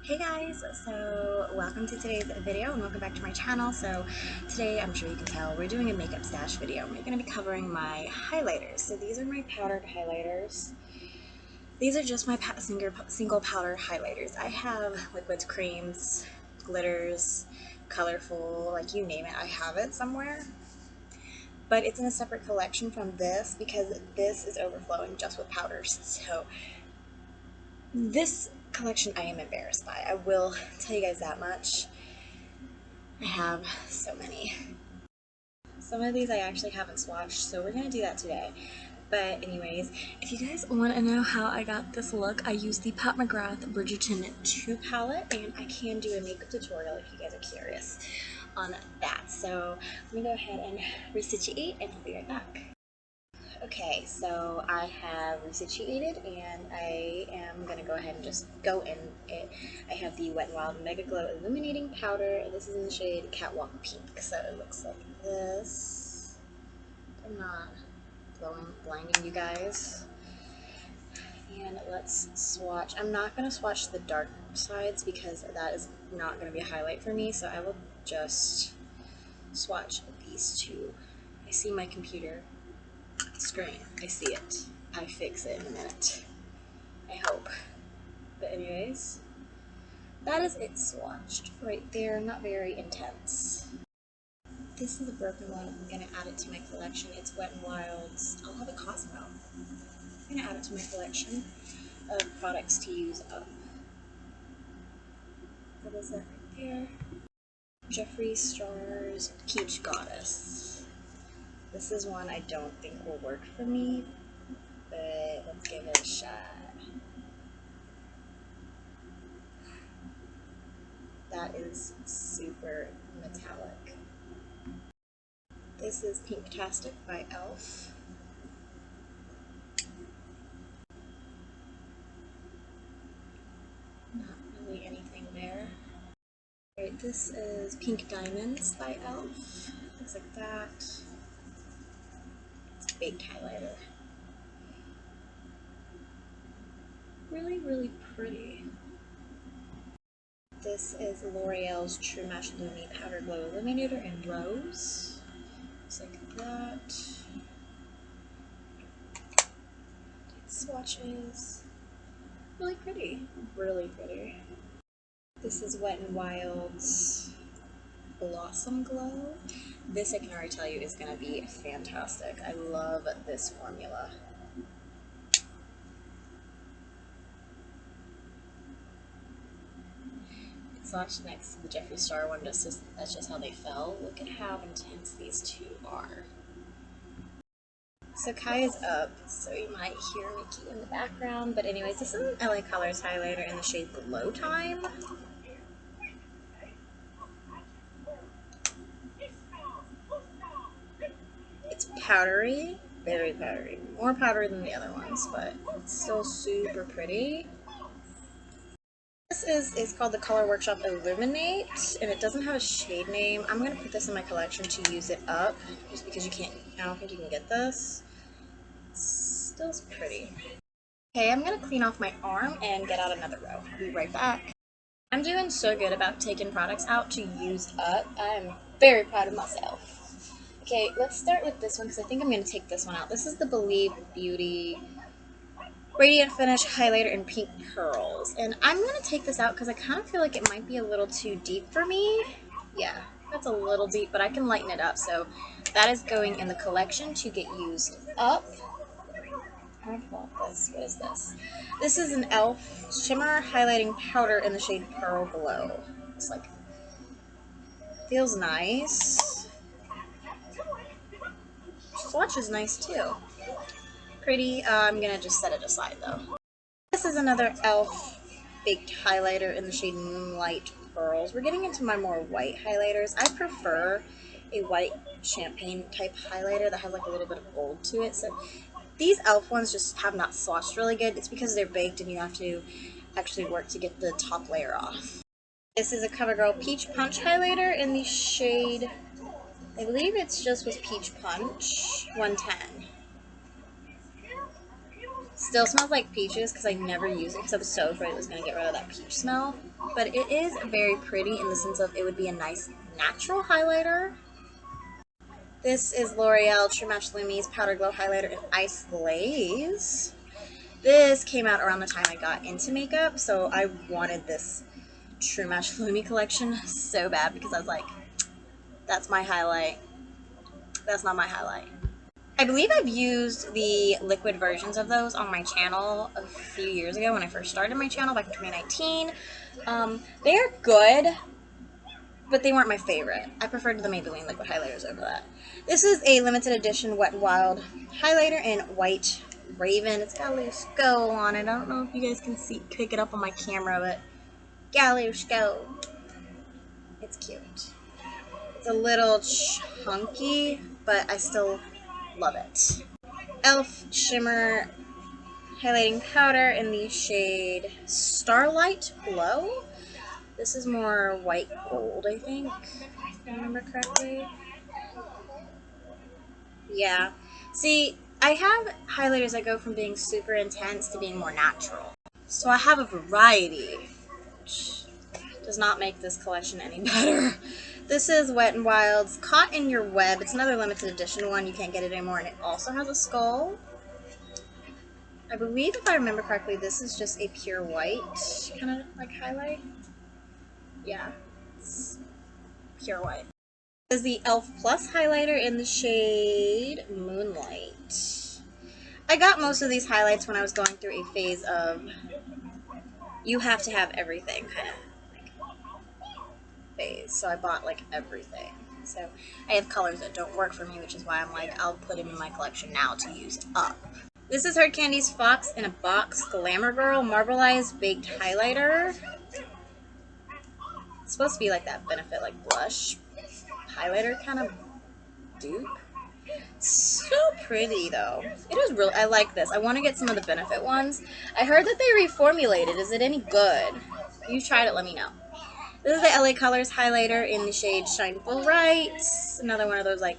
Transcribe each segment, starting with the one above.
Hey guys, so welcome to today's video and welcome back to my channel. So today, I'm sure you can tell, we're doing a makeup stash video. We're going to be covering my highlighters. So these are my powdered highlighters. These are just my single powder highlighters. I have liquids, creams, glitters, colorful, like you name it, I have it somewhere. But it's in a separate collection from this because this is overflowing just with powders. So this collection I am embarrassed by. I will tell you guys that much. I have so many. Some of these I actually haven't swatched, so we're going to do that today. But anyways, if you guys want to know how I got this look, I used the Pat McGrath Bridgerton 2 palette, and I can do a makeup tutorial if you guys are curious on that. So let me go ahead and resituate, and I'll be right back. Okay, so I have resituated and I am going to go ahead and just go in it. I have the Wet n Wild Mega Glow Illuminating Powder. This is in the shade Catwalk Pink, so it looks like this. I'm not blinding you guys. And let's swatch. I'm not going to swatch the dark sides because that is not going to be a highlight for me, so I will just swatch these two. I see my computer screen. I see it. I fix it in a minute. I hope. But anyways, that is it swatched right there. Not very intense. This is a broken one. I'm going to add it to my collection. It's Wet n Wild's. I'll have a Cosmo. I'm going to add it to my collection of products to use up. What is that right there? Jeffree Star's Peach Goddess. This is one I don't think will work for me, but let's give it a shot. That is super metallic. This is Pinktastic by e.l.f. Not really anything there. Alright, this is Pink Diamonds by e.l.f. Looks like that. It's a baked highlighter. Really, really pretty. This is L'Oreal's True Match Lumi Powder Glow Illuminator in Rose. Looks like that. Swatches. Really pretty. Really pretty. This is Wet n Wild's Blossom Glow. This I can already tell you is going to be fantastic. I love this formula. Swatched next to the Jeffree Star one, that's just how they fell. Look at how intense these two are. So Kai is up, so you might hear Mickey in the background. But anyways, this is an LA Colors highlighter in the shade Glow Time. It's powdery, very powdery. More powdery than the other ones, but it's still super pretty. This is called the Color Workshop Illuminate, and it doesn't have a shade name. I'm going to put this in my collection to use it up, just because I don't think you can get this. It's still pretty. Okay, I'm going to clean off my arm and get out another row. I'll be right back. I'm doing so good about taking products out to use up. I'm very proud of myself. Okay, let's start with this one, because I think I'm going to take this one out. This is the Believe Beauty Radiant Finish Highlighter in Pink Pearls. And I'm going to take this out because I kind of feel like it might be a little too deep for me. Yeah, that's a little deep, but I can lighten it up. So that is going in the collection to get used up. I want this. What is this? This is an e.l.f. Shimmer Highlighting Powder in the shade Pearl Glow. It's like, feels nice. Swatch is nice too. Pretty. I'm going to just set it aside though. This is another e.l.f. baked highlighter in the shade Moonlight Pearls. We're getting into my more white highlighters. I prefer a white champagne type highlighter that has like a little bit of gold to it. So these e.l.f. ones just have not swatched really good. It's because they're baked and you have to actually work to get the top layer off. This is a CoverGirl Peach Punch highlighter in the shade, I believe it's just was Peach Punch 110. Still smells like peaches because I never use it because I was so afraid it was going to get rid of that peach smell. but it is very pretty in the sense of it would be a nice natural highlighter. This is L'Oreal True Match Lumi's Powder Glow Highlighter in Ice Glaze. This came out around the time I got into makeup, so I wanted this True Match Lumi collection so bad because I was like, that's my highlight. That's not my highlight. I believe I've used the liquid versions of those on my channel a few years ago when I first started my channel back in 2019. They are good, but they weren't my favorite. I preferred the Maybelline liquid highlighters over that. This is a limited edition Wet n Wild highlighter in White Raven. It's got a little skull on it. I don't know if you guys can pick it up on my camera, but got a little skull. It's cute. It's a little chunky, but I still love it. e.l.f. Shimmer highlighting powder in the shade Starlight Glow. This is more white gold, I think, if I remember correctly. Yeah. See, I have highlighters that go from being super intense to being more natural. So I have a variety, which does not make this collection any better. This is Wet n Wild's Caught in Your Web. It's another limited edition one. You can't get it anymore, and it also has a skull. I believe, if I remember correctly, this is just a pure white kind of like highlight. Yeah, it's pure white. This is the e.l.f. Plus highlighter in the shade Moonlight. I got most of these highlights when I was going through a phase of you have to have everything kind of like phase. So I bought like everything. So I have colors that don't work for me, which is why I'm like, I'll put them in my collection now to use up. This is Hard Candy's Fox in a Box Glamour Girl Marbleized Baked Highlighter. It's supposed to be like that Benefit like blush highlighter kind of dupe. So pretty though. It is really, I like this. I want to get some of the Benefit ones. I heard that they reformulated. Is it any good? If you tried it, let me know. This is the LA Colors highlighter in the shade Shine Bright. Another one of those like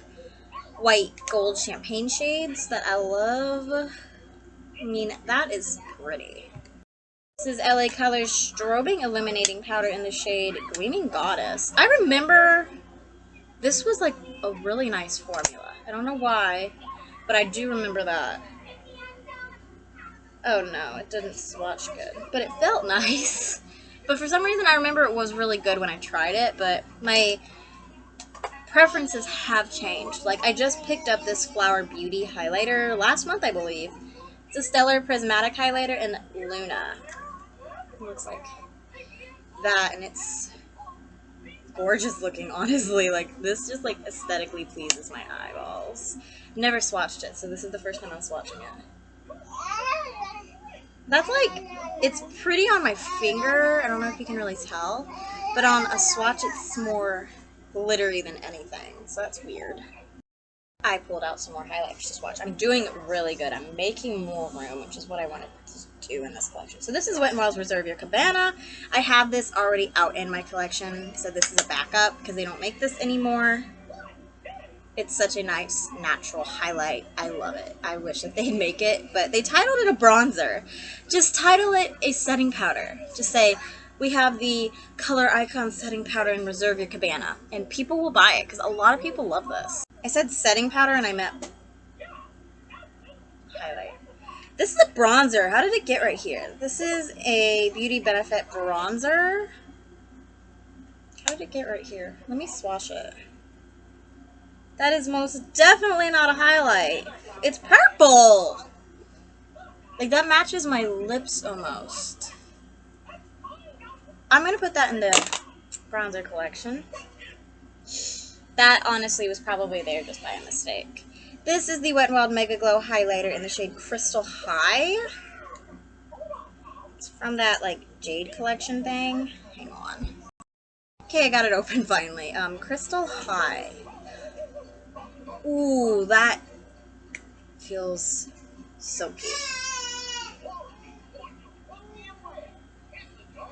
white gold champagne shades that I love. I mean, that is pretty. This is LA Colors Strobing Illuminating Powder in the shade Gleaming Goddess. I remember this was like a really nice formula. I don't know why, but I do remember that. Oh no, it didn't swatch good, but it felt nice. But for some reason I remember it was really good when I tried it, but my preferences have changed. Like, I just picked up this Flower Beauty highlighter last month, I believe. It's a Stellar Prismatic highlighter in Luna. It looks like that, and it's gorgeous looking, honestly. Like, this just like aesthetically pleases my eyeballs. Never swatched it, so this is the first time I'm swatching it. That's like, it's pretty on my finger. I don't know if you can really tell, but on a swatch it's more glittery than anything, so that's weird. I pulled out some more highlighters to swatch. I'm doing really good. I'm making more room, which is what I wanted to do in this collection. So this is Wet n Wild's Reserve Your Cabana. I have this already out in my collection, so this is a backup because they don't make this anymore. It's such a nice natural highlight. I love it. I wish that they'd make it, but they titled it a bronzer. Just title it a setting powder. Just say, we have the Color Icon setting powder in Reserve Your Cabana, and people will buy it because a lot of people love this. I said setting powder and I meant highlight. This is a bronzer. How did it get right here? This is a Beauty Benefit bronzer. How did it get right here? Let me swatch it. That is most definitely not a highlight. It's purple! Like, that matches my lips almost. I'm gonna put that in the bronzer collection. That honestly was probably there just by a mistake. This is the Wet n Wild Mega Glow highlighter in the shade Crystal High. It's from that like Jade collection thing. Hang on. Okay, I got it open finally. Crystal High. Ooh, that feels silky.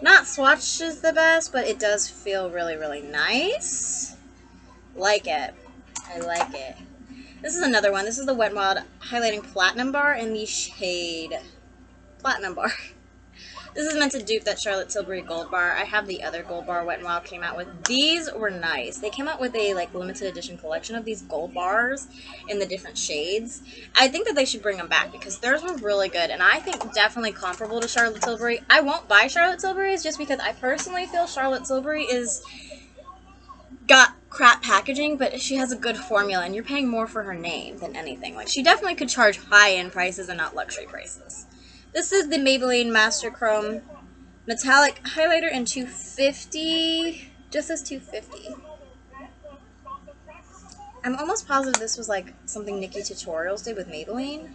Not swatched is the best, but it does feel really, really nice. Like it. I like it. This is another one. This is the Wet n Wild Highlighting Platinum Bar in the shade Platinum Bar. This is meant to dupe that Charlotte Tilbury Gold Bar. I have the other Gold Bar Wet n Wild came out with. These were nice. They came out with a like limited edition collection of these gold bars in the different shades. I think that they should bring them back because theirs were really good, and I think definitely comparable to Charlotte Tilbury. I won't buy Charlotte Tilbury's just because I personally feel Charlotte Tilbury is got crap packaging, but she has a good formula, and you're paying more for her name than anything. Like, she definitely could charge high-end prices and not luxury prices. This is the Maybelline Master Chrome Metallic Highlighter in 250. Just says 250. I'm almost positive this was like something Nikki Tutorials did with Maybelline,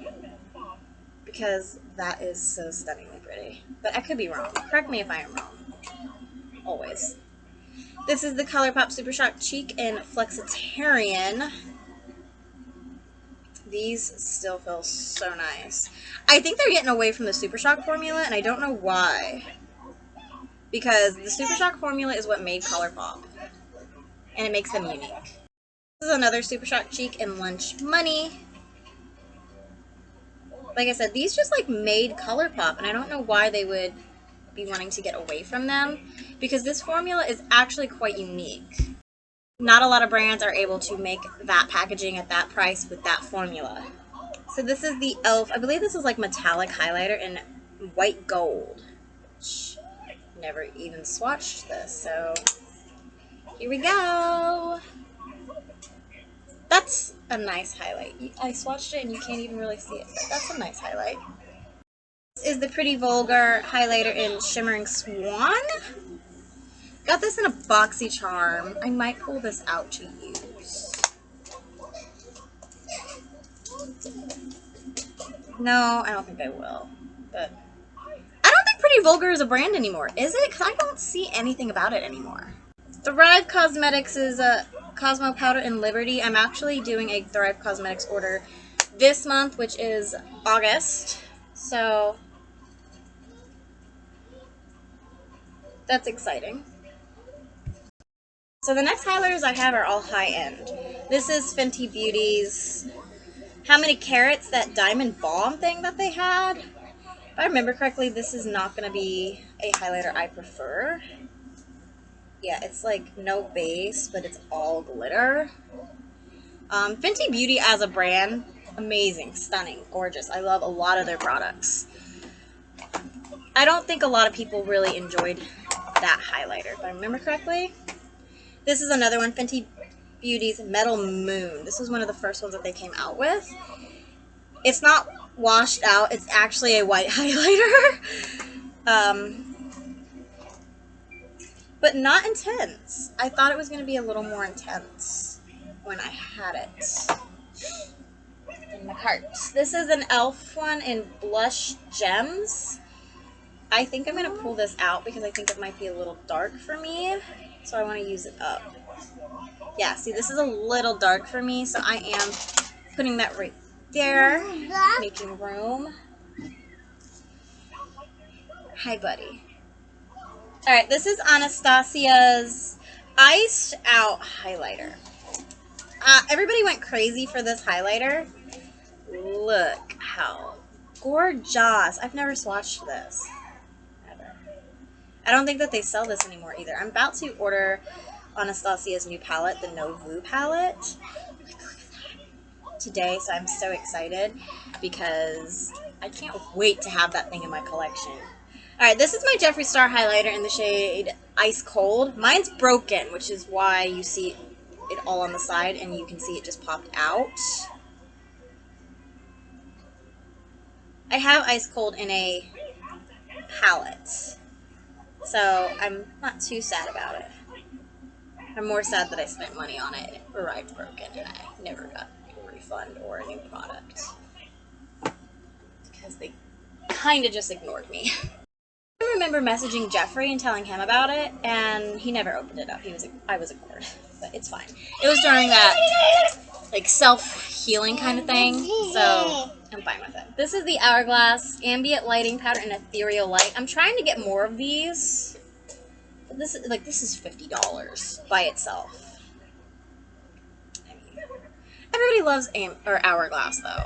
because that is so stunningly pretty. But I could be wrong. Correct me if I am wrong. Always. This is the Colourpop Super Shock Cheek in Flexitarian. These still feel so nice. I think they're getting away from the Super Shock formula, and I don't know why. Because the Super Shock formula is what made Colourpop, and it makes them unique. This is another Super Shock Cheek in Lunch Money. Like I said, these just like made Colourpop, and I don't know why they would be wanting to get away from them, because this formula is actually quite unique. Not a lot of brands are able to make that packaging at that price with that formula. So this is the e.l.f. I believe this is like metallic highlighter in white gold. Never even swatched this, so here we go. That's a nice highlight. I swatched it and you can't even really see it, but that's a nice highlight. This is the Pretty Vulgar highlighter in Shimmering Swan. Got this in a boxy charm. I might pull this out to use. No, I don't think I will. But I don't think Pretty Vulgar is a brand anymore, is it? Because I don't see anything about it anymore. Thrive Cosmetics is a Cosmo Powder in Liberty. I'm actually doing a Thrive Cosmetics order this month, which is August. So that's exciting. So the next highlighters I have are all high-end. This is Fenty Beauty's How Many Carats, that Diamond Balm thing that they had. If I remember correctly, this is not going to be a highlighter I prefer. Yeah, it's like no base, but it's all glitter. Fenty Beauty as a brand, amazing, stunning, gorgeous. I love a lot of their products. I don't think a lot of people really enjoyed that highlighter, if I remember correctly. This is another one, Fenty Beauty's Metal Moon. This was one of the first ones that they came out with. It's not washed out. It's actually a white highlighter. But not intense. I thought it was going to be a little more intense when I had it in my cart. This is an e.l.f. one in Blush Gems. I think I'm going to pull this out because I think it might be a little dark for me. So I want to use it up. Yeah, see, this is a little dark for me, so I am putting that right there, making room. Hi, buddy. Alright, this is Anastasia's Iced Out Highlighter. Everybody went crazy for this highlighter. Look how gorgeous. I've never swatched this. I don't think that they sell this anymore either. I'm about to order Anastasia's new palette, the Novu palette, today, so I'm so excited because I can't wait to have that thing in my collection. Alright, this is my Jeffree Star highlighter in the shade Ice Cold. Mine's broken, which is why you see it all on the side and you can see it just popped out. I have Ice Cold in a palette, so I'm not too sad about it. I'm more sad that I spent money on it and it arrived broken and I never got a refund or a new product. Because they kind of just ignored me. I remember messaging Jeffree and telling him about it, and he never opened it up. I was ignored, but it's fine. It was during that like self-healing kind of thing, so I'm fine with it. This is the Hourglass Ambient Lighting Powder in Ethereal Light. I'm trying to get more of these. This is $50 by itself. I mean, everybody loves Hourglass though.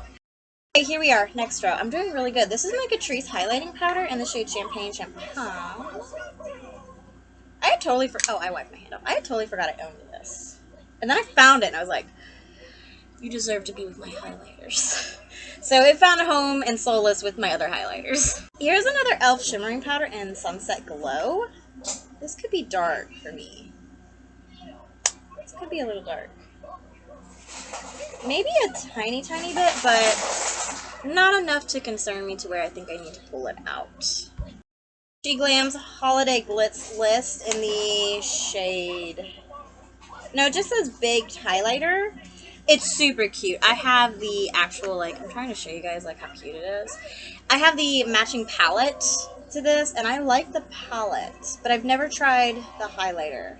Okay, here we are, next row. I'm doing really good. This is my Catrice highlighting powder in the shade Champagne Champagne. I had totally oh, I wiped my hand off. I had totally forgot I owned this. And then I found it and I was like, you deserve to be with my highlighters. So it found a home in Solace with my other highlighters. Here's another e.l.f. shimmering powder in Sunset Glow. This could be dark for me. This could be a little dark. Maybe a tiny bit, but not enough to concern me to where I think I need to pull it out. She Glam's Holiday Glitz List in the shade... No, it just says Baked Highlighter. It's super cute. I have the actual, like, I'm trying to show you guys, like, how cute it is. I have the matching palette to this, and I like the palette, but I've never tried the highlighter.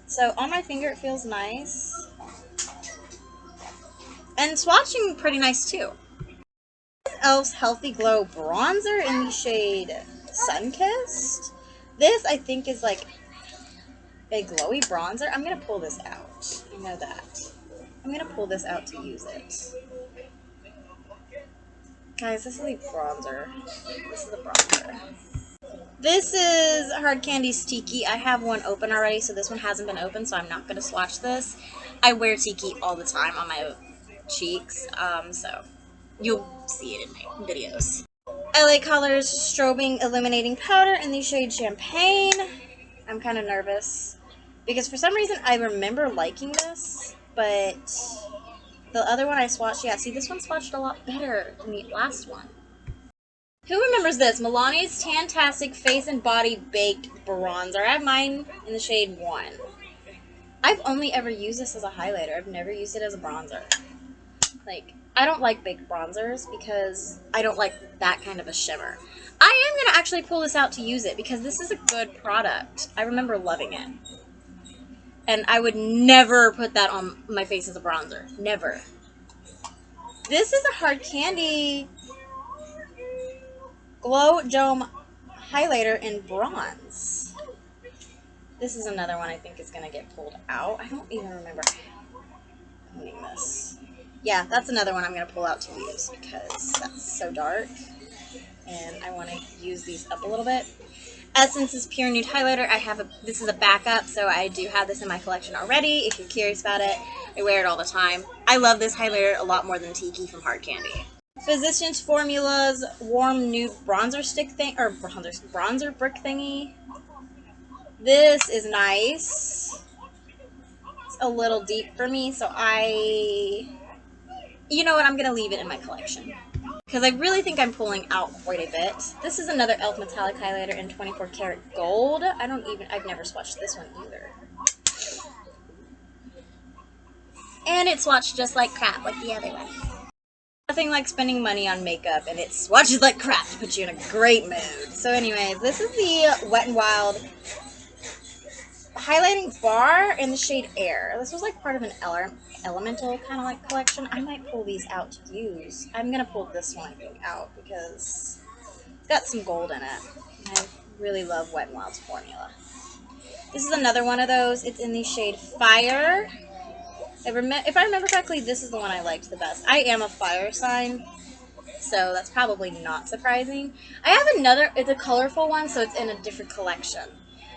So on my finger, it feels nice. And swatching pretty nice, too. e.l.f.'s Healthy Glow Bronzer in the shade Sunkissed. This, I think, is, like, a glowy bronzer. I'm going to pull this out. I know that. I'm going to pull this out to use it. Guys, this is a bronzer. This is a bronzer. This is Hard Candy's Tiki. I have one open already, so this one hasn't been open, so I'm not going to swatch this. I wear Tiki all the time on my cheeks, so you'll see it in my videos. LA Colors Strobing Illuminating Powder in the shade Champagne. I'm kind of nervous because for some reason I remember liking this, but the other one I swatched, yeah, see, this one swatched a lot better than the last one. Who remembers this? Milani's Tantastic Face and Body Baked Bronzer. I have mine in the shade 1. I've only ever used this as a highlighter. I've never used it as a bronzer. Like, I don't like baked bronzers because I don't like that kind of a shimmer. I am going to actually pull this out to use it because this is a good product. I remember loving it. And I would never put that on my face as a bronzer. Never. This is a Hard Candy Glow Dome Highlighter in Bronze. This is another one I think is going to get pulled out. I don't even remember owning this. Yeah, that's another one I'm going to pull out to use because that's so dark. And I want to use these up a little bit. Essence's Pure Nude Highlighter. This is a backup, so I do have this in my collection already. If you're curious about it, I wear it all the time. I love this highlighter a lot more than Tiki from Hard Candy. Physicians Formula's Warm Nude Bronzer Stick thing, or bronzer brick thingy. This is nice. It's a little deep for me, so you know what, I'm going to leave it in my collection. Because I really think I'm pulling out quite a bit. This is another e.l.f. Metallic Highlighter in 24 karat gold. I've never swatched this one either. And it swatched just like crap, like the other one. Nothing like spending money on makeup, and it swatches like crap to put you in a great mood. So anyways, this is the Wet n Wild Highlighting Bar in the shade Air. This was like part of an elemental kind of like collection. I might pull these out to use. I'm going to pull this one, I think, out because it's got some gold in it. I really love Wet n Wild's formula. This is another one of those. It's in the shade Fire. If I remember correctly, this is the one I liked the best. I am a fire sign, so that's probably not surprising. I have another, it's a colorful one, so it's in a different collection.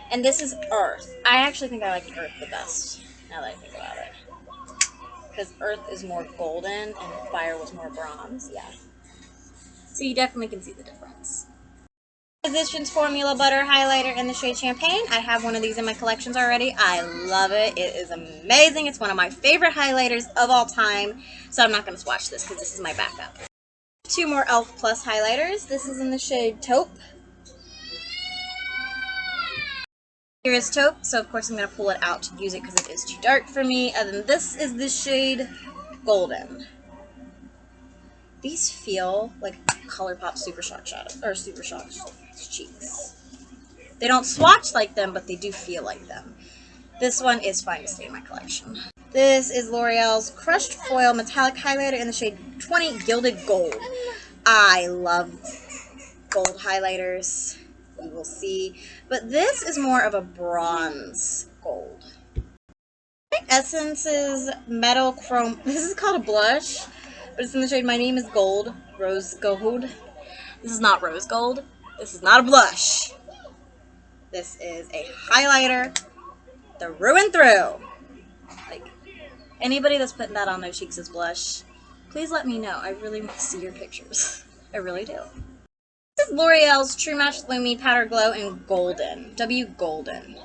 And this is Earth. I actually think I like Earth the best, now that I think about it. Because Earth is more golden, and Fire was more bronze, yeah. So you definitely can see the difference. Physicians Formula Butter Highlighter in the shade Champagne. I have one of these in my collections already. I love it. It is amazing. It's one of my favorite highlighters of all time. So I'm not going to swatch this because this is my backup. Two more e.l.f. Plus highlighters. This is in the shade Taupe. Here is Taupe, so of course I'm going to pull it out to use it because it is too dark for me. And then this is the shade Golden. These feel like Colourpop Super Shock Shadows, or Super Shock cheeks. They don't swatch like them, but they do feel like them. This one is fine to stay in my collection. This is L'Oreal's Crushed Foil Metallic Highlighter in the shade 20 Gilded Gold. I love gold highlighters. You will see. But this is more of a bronze gold. Essence's Metal Chrome. This is called a blush. But it's in the shade My Name is Gold, Rose Gold. This is not rose gold. This is not a blush. This is a highlighter through and through. Like, anybody that's putting that on their cheeks as blush, please let me know. I really want to see your pictures. I really do. This is L'Oreal's True Match Lumi Powder Glow in Golden. W Golden.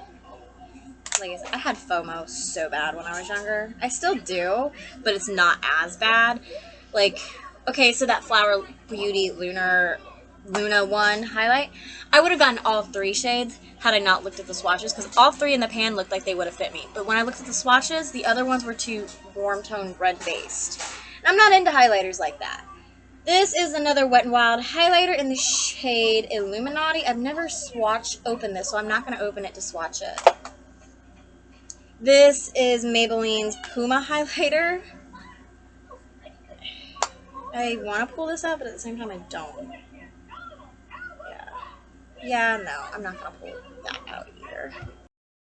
Like I said, I had FOMO so bad when I was younger. I still do, but it's not as bad. Like, okay, so that Flower Beauty Luna 1 highlight, I would have gotten all 3 shades had I not looked at the swatches, because all 3 in the pan looked like they would have fit me. But when I looked at the swatches, the other ones were too warm toned red based. And I'm not into highlighters like that. This is another Wet n Wild highlighter in the shade Illuminati. I've never opened this, so I'm not going to open it to swatch it. This is Maybelline's Puma highlighter. I want to pull this out, but at the same time I don't. Yeah, no, I'm not going to pull that out either.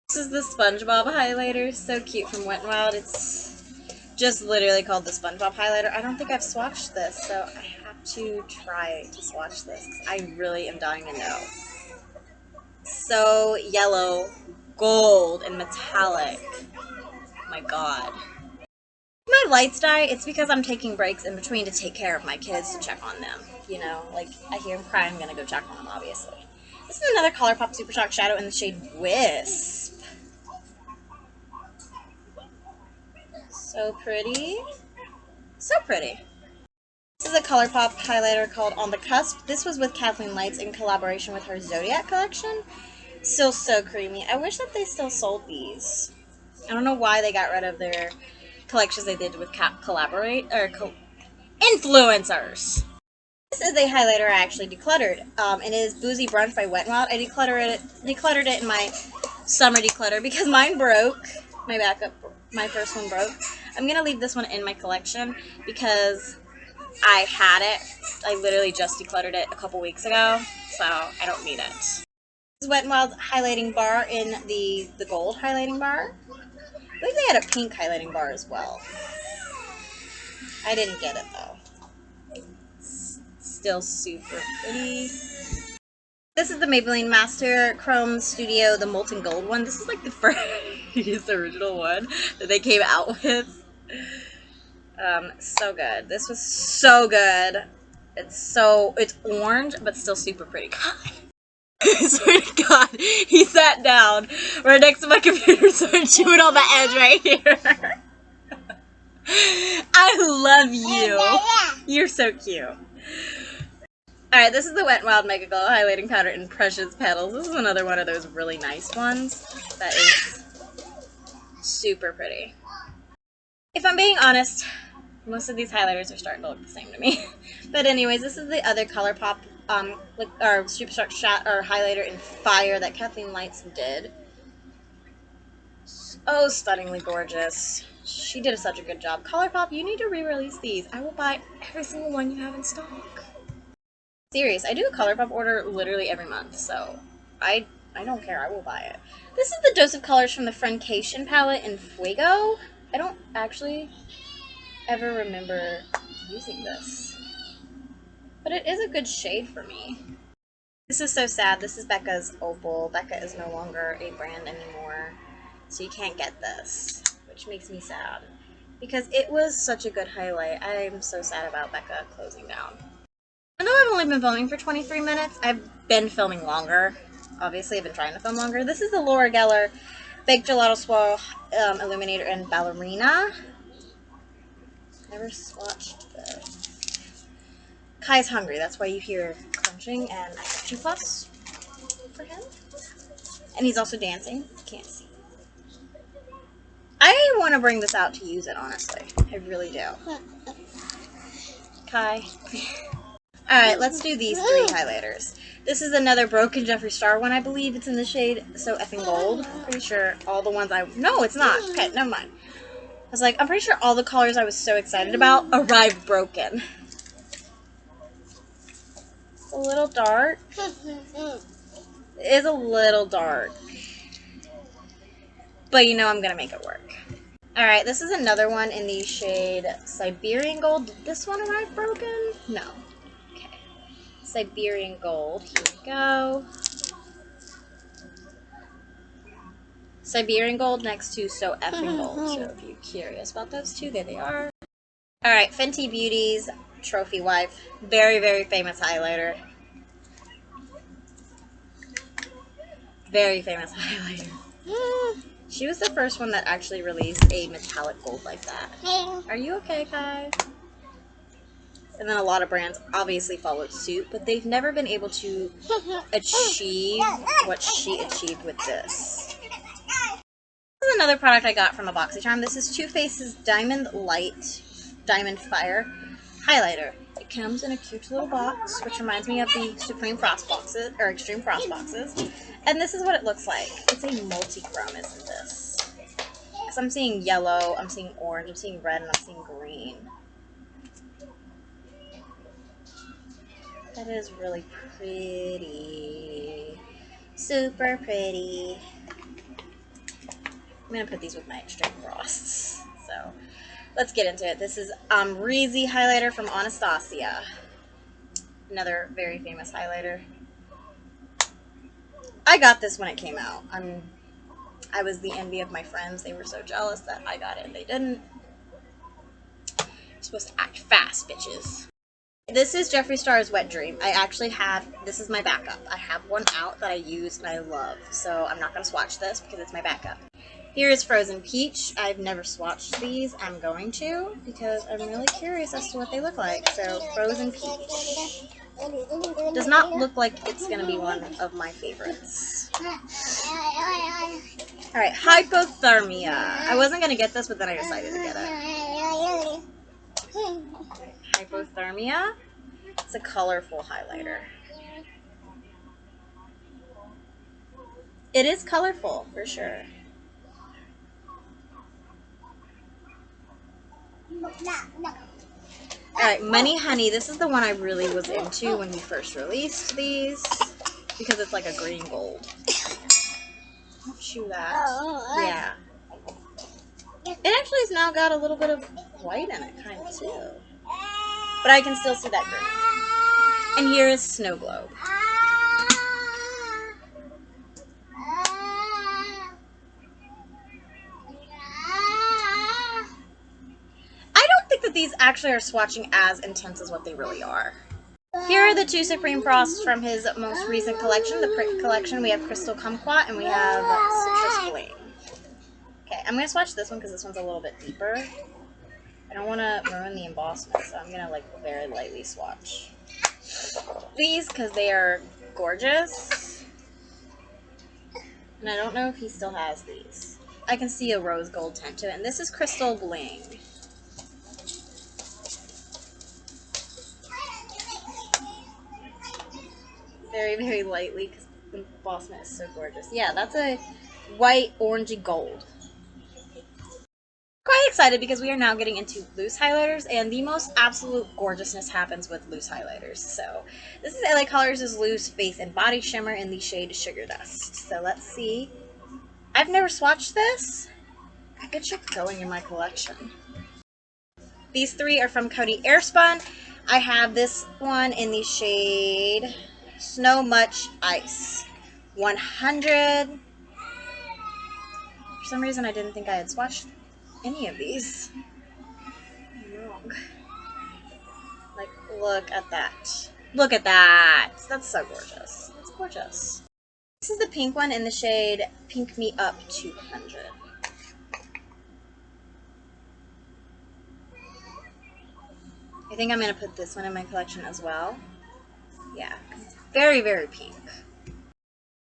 This is the Spongebob highlighter. So cute, from Wet n Wild. It's just literally called the Spongebob highlighter. I don't think I've swatched this, so I have to try to swatch this, because I really am dying to know. So yellow, gold, and metallic. Oh my god. My lights die, it's because I'm taking breaks in between to take care of my kids, to check on them. You know, like, I hear them cry, I'm gonna go check on them, obviously. This is another Colourpop Super Shock Shadow in the shade Wisp. So pretty. So pretty. This is a Colourpop highlighter called On the Cusp. This was with Kathleen Lights in collaboration with her Zodiac collection. Still so creamy. I wish that they still sold these. I don't know why they got rid of their collections they did with influencers. This is a highlighter I actually decluttered. It is Boozy Brunch by Wet n Wild. I decluttered it in my summer declutter because mine broke. My first one broke. I'm going to leave this one in my collection because I had it. I literally just decluttered it a couple weeks ago, so I don't need it. This is Wet n Wild's highlighting bar in the gold highlighting bar. I believe they had a pink highlighting bar as well. I didn't get it though. Still super pretty. This is the Maybelline Master Chrome Studio, the Molten Gold one. This is like the first original one that they came out with. So good. This was so good. It's orange, but still super pretty. God. I swear to God, he sat down right next to my computer and started chewing on the edge right here. I love you. You're so cute. Alright, this is the Wet n Wild Mega Glow Highlighting Powder in Precious Petals. This is another one of those really nice ones that is super pretty. If I'm being honest, most of these highlighters are starting to look the same to me. But anyways, this is the other Colourpop Super Shock highlighter in Fire that Kathleen Lights did. Oh, stunningly gorgeous. She did such a good job. Colourpop, you need to re-release these. I will buy every single one you have in stock. Serious, I do a Colourpop order literally every month, so I don't care, I will buy it. This is the Dose of Colors from the Friendcation palette in Fuego. I don't actually ever remember using this, but it is a good shade for me. This is so sad. This is Becca's Opal. Becca is no longer a brand anymore, so you can't get this, which makes me sad because it was such a good highlight. I'm so sad about Becca closing down. I know I've only been filming for 23 minutes. I've been filming longer. Obviously, I've been trying to film longer. This is the Laura Geller Baked Gelato Swirl Illuminator and Ballerina. Never swatched this. Kai's hungry. That's why you hear crunching, and I got 2+ for him. And he's also dancing. Can't see. I want to bring this out to use it, honestly. I really do. Kai. Alright, let's do these 3 highlighters. This is another Broken Jeffree Star one, I believe. It's in the shade So Effing Gold. I'm pretty sure all the ones no, it's not. Okay, never mind. I was like, I'm pretty sure all the colors I was so excited about arrived broken. It's a little dark. It is a little dark. But you know I'm going to make it work. Alright, this is another one in the shade Siberian Gold. Did this one arrive broken? No. Okay. Siberian Gold. Here we go. Siberian Gold next to So Effing Gold. So if you're curious about those two, there they are. Alright, Fenty Beauty's Trophy Wife. Very, very famous highlighter. Very famous highlighter. She was the first one that actually released a metallic gold like that. Are you okay, Kai? And then a lot of brands obviously followed suit, but they've never been able to achieve what she achieved with this. This is another product I got from a BoxyCharm. This is Too Faced's Diamond Light, Diamond Fire Highlighter. It comes in a cute little box, which reminds me of the Supreme Frost boxes, or Extreme Frost boxes. And this is what it looks like. It's a multi-chrome, isn't this? Because I'm seeing yellow, I'm seeing orange, I'm seeing red, and I'm seeing green. That is really pretty. Super pretty. I'm going to put these with my Extreme Frosts. So, let's get into it. This is Reezy highlighter from Anastasia. Another very famous highlighter. I got this when it came out. I was the envy of my friends. They were so jealous that I got it and they didn't. You're supposed to act fast, bitches. This is Jeffree Star's Wet Dream. I actually have, this is my backup. I have one out that I use and I love. So I'm not going to swatch this because it's my backup. Here is Frozen Peach. I've never swatched these. I'm going to because I'm really curious as to what they look like. So Frozen Peach. Does not look like it's going to be one of my favorites. Alright, Hypothermia. I wasn't going to get this, but then I decided to get it. Hypothermia. It's a colorful highlighter. It is colorful, for sure. Alright, Money Honey. This is the one I really was into when we first released these. Because it's like a green gold. Don't chew that. Yeah. It actually has now got a little bit of white in it, kind of, too. But I can still see that green. And here is Snow Globe. I don't think that these actually are swatching as intense as what they really are. Here are the two Supreme Frosts from his most recent collection, the Prick collection. We have Crystal Kumquat and we have Citrus Flame. Okay, I'm going to swatch this one because this one's a little bit deeper. I don't want to ruin the embossment, so I'm going to like very lightly swatch these because they are gorgeous. And I don't know if he still has these. I can see a rose gold tint to it, and this is Crystal Bling. Very, very lightly because the embossment is so gorgeous. Yeah, that's a white orangey gold. Quite excited because we are now getting into loose highlighters, and the most absolute gorgeousness happens with loose highlighters. So this is LA Colors' Loose Face and Body Shimmer in the shade Sugar Dust. So let's see. I've never swatched this. I could check going in my collection. These three are from Coty Airspun. I have this one in the shade Snow Much Ice 100. For some reason I didn't think I had swatched any of these. Like, look at that. Look at that. That's so gorgeous. It's gorgeous. This is the pink one in the shade Pink Me Up 200. I think I'm going to put this one in my collection as well. Yeah, it's very, very pink.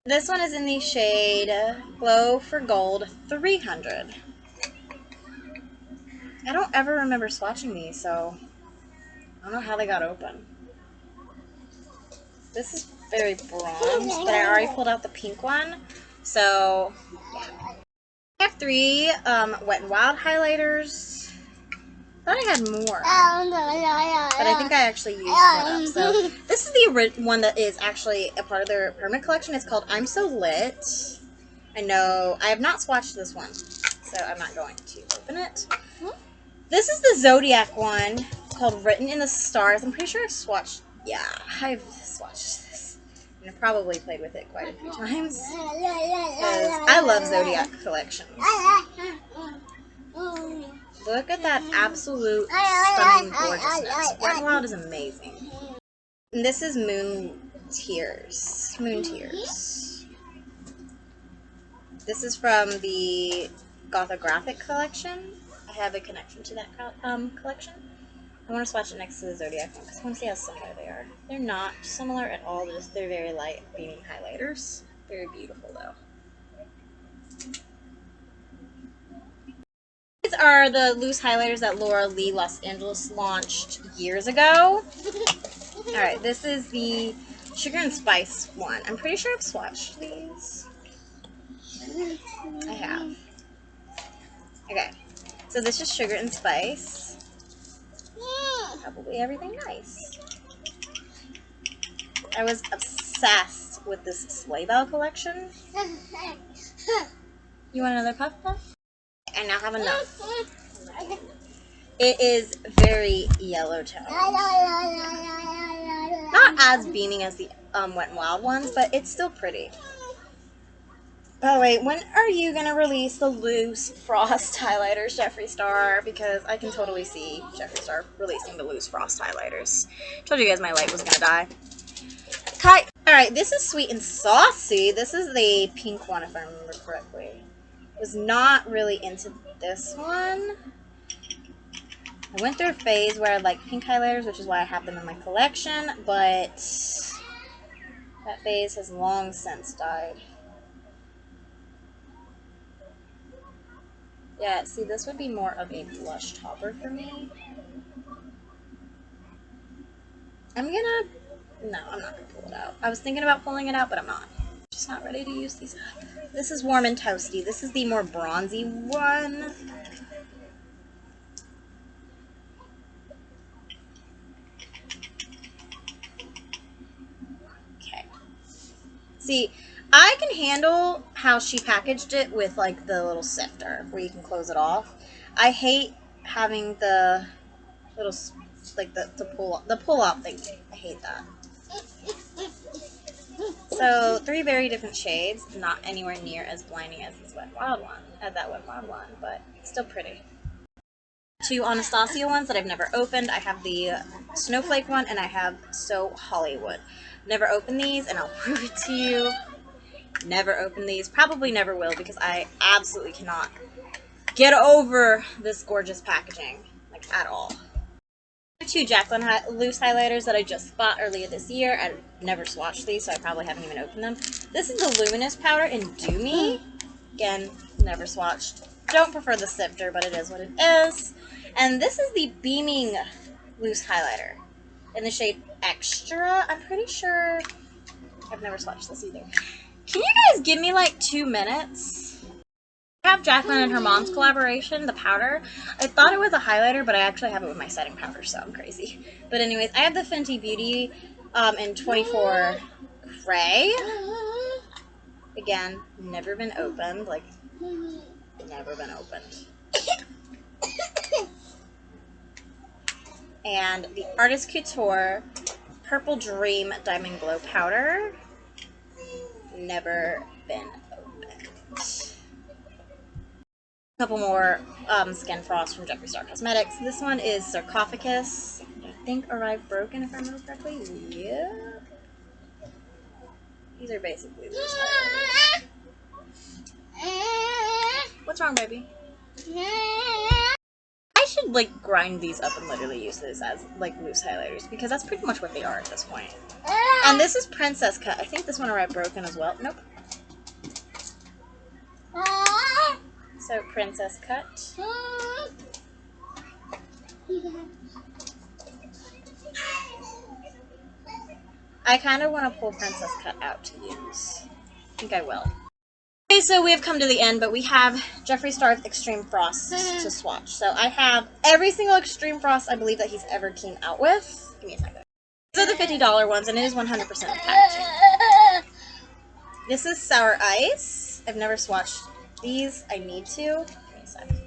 This one is in the shade Glow for Gold 300. I don't ever remember swatching these, so I don't know how they got open. This is very bronze, but I already pulled out the pink one, so yeah. I have three Wet n Wild highlighters. I thought I had more, but I think I actually used one up. So this is the one that is actually a part of their permanent collection. It's called I'm So Lit. I know I have not swatched this one, so I'm not going to. open it. This is the Zodiac one called Written in the Stars. I'm pretty sure I've swatched. Yeah, I've swatched this. And I've probably played with it quite a few times. Because I love Zodiac collections. Look at that absolute stunning gorgeousness. Wet n Wild is amazing. And this is Moon Tears. Moon Tears. This is from the Gothographic collection. I have a connection to that collection. I want to swatch it next to the Zodiac one because I want to see how similar they are. They're not similar at all. They're very light beaming highlighters. Very beautiful though. These are the loose highlighters that Laura Lee Los Angeles launched years ago. Alright, this is the Sugar and Spice one. I'm pretty sure I've swatched these. I have. Okay, so this is Sugar and Spice. Probably everything nice. I was obsessed with this Sleigh Bell collection. You want another puff puff? I now have enough. It is very yellow toned. Not as beaming as the Wet n Wild ones, but it's still pretty. By the way, when are you going to release the loose frost highlighters, Jeffree Star? Because I can totally see Jeffree Star releasing the loose frost highlighters. Told you guys my light was going to die. Hi. Alright, this is Sweet and Saucy. This is the pink one, if I remember correctly. Was not really into this one. I went through a phase where I liked pink highlighters, which is why I have them in my collection, but that phase has long since died. Yeah, see, this would be more of a blush topper for me. No, I'm not going to pull it out. I was thinking about pulling it out, but I'm not. Just not ready to use these up. This is Warm and Toasty. This is the more bronzy one. Okay. See, I can handle how she packaged it with like the little sifter where you can close it off. I hate having the little like the pull out thing. I hate that. So 3 very different shades, not anywhere near as blinding as this Wet n Wild one, but still pretty. 2 Anastasia ones that I've never opened. I have the Snowflake one and I have So Hollywood. Never opened these, and I'll prove it to you. Never opened these. Probably never will because I absolutely cannot get over this gorgeous packaging, like at all. 2 Jaclyn loose highlighters that I just bought earlier this year. I've never swatched these, so I probably haven't even opened them. This is the Luminous powder in Do Me. Again, never swatched. Don't prefer the sifter, but it is what it is. And this is the Beaming loose highlighter in the shade Extra. I'm pretty sure I've never swatched this either. Can you guys give me like 2 minutes? I have Jaclyn and her mom's collaboration, the powder. I thought it was a highlighter, but I actually have it with my setting powder, so I'm crazy. But anyways, I have the Fenty Beauty in 24 Gray. Again, never been opened. Like, never been opened. And the Artist Couture Purple Dream Diamond Glow Powder. Never been opened. A couple more Skin Frost from Jeffree Star Cosmetics. This one is Sarcophagus. I think arrived broken, if I remember correctly. Yeah. These are basically loose highlighters. What's wrong, baby? I should like grind these up and literally use this as like loose highlighters because that's pretty much what they are at this point. And this is Princess Cut. I think this one arrived broken as well. Nope. So Princess Cut. I kind of want to pull Princess Cut out to use. I think I will. Okay, so we have come to the end, but we have Jeffree Star's Extreme Frost to swatch. So I have every single Extreme Frost I believe that he's ever came out with. Give me a second. These are the $50 ones, and it is 100% packaging. This is Sour Ice. I've never swatched these. I need to. Give me a second.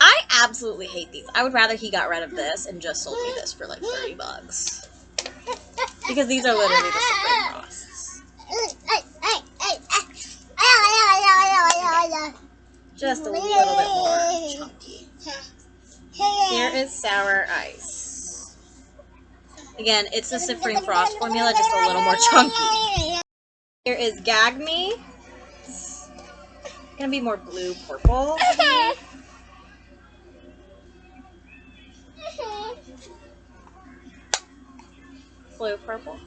I I absolutely hate these. I would rather he got rid of this and just sold me this for like 30 bucks. Because these are literally the Supreme Frosts. Just a little bit more chunky. Here is Sour Ice. Again, it's the Supreme Frost formula, just a little more chunky. Here is Gag Me. It's gonna be more blue purple. Blue purple.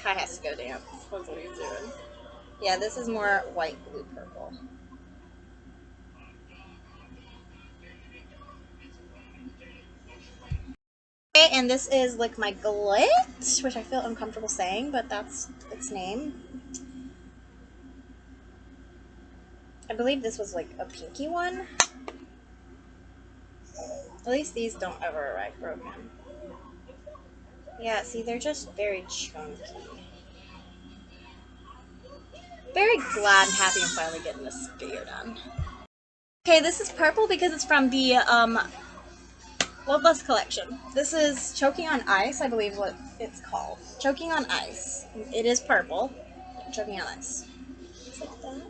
Kai has to go dance. That's what he's doing. Yeah, this is more white, blue, purple. Okay, and this is Lick My Glit, which I feel uncomfortable saying, but that's its name. I believe this was like a pinky one. At least these don't ever arrive broken. Yeah, see, they're just very chunky. Very glad and happy I'm finally getting this video done. Okay, this is purple because it's from the Bloodlust collection. This is Choking on Ice, I believe what it's called. Choking on Ice. It is purple. Choking on Ice. Just like that.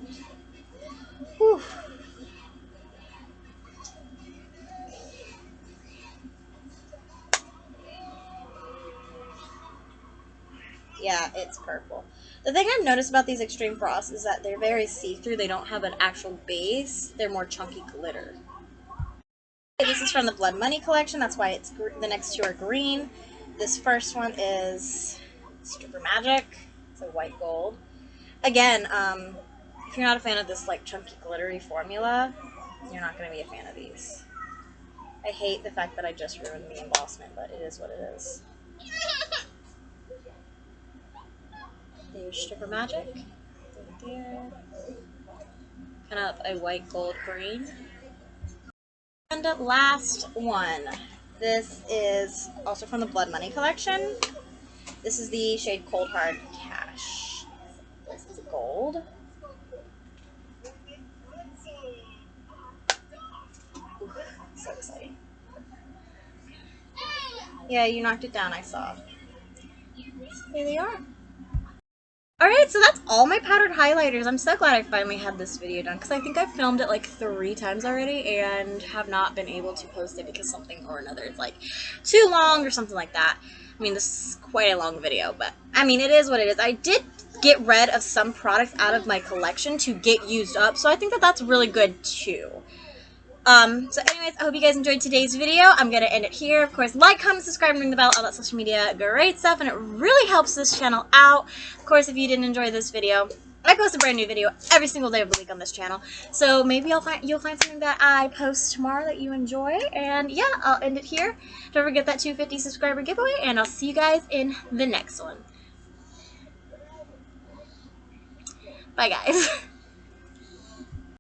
Whew. Yeah, it's purple. The thing I've noticed about these Extreme Frosts is that they're very see-through. They don't have an actual base. They're more chunky glitter. Okay, this is from the Blood Money collection. That's why it's the next two are green. This first one is Stripper Magic. It's a white gold. Again, if you're not a fan of this like chunky glittery formula, you're not going to be a fan of these. I hate the fact that I just ruined the embossment, but it is what it is. There's Stripper Magic. Right there. Kind of a white gold green. And last one. This is also from the Blood Money collection. This is the shade Cold Hard Cash. This is gold. Ooh, so exciting. Yeah, you knocked it down, I saw. Here they are. Alright, so that's all my powdered highlighters. I'm so glad I finally had this video done because I think I've filmed it like 3 times already and have not been able to post it because something or another is like too long or something like that. I mean, this is quite a long video, but I mean, it is what it is. I did get rid of some products out of my collection to get used up, so I think that that's really good too. So anyways, I hope you guys enjoyed today's video. I'm going to end it here. Of course, like, comment, subscribe, and ring the bell, all that social media, great stuff, and it really helps this channel out. Of course, if you didn't enjoy this video, I post a brand new video every single day of the week on this channel. So maybe you'll find something that I post tomorrow that you enjoy. And yeah, I'll end it here. Don't forget that 250 subscriber giveaway, and I'll see you guys in the next one. Bye, guys.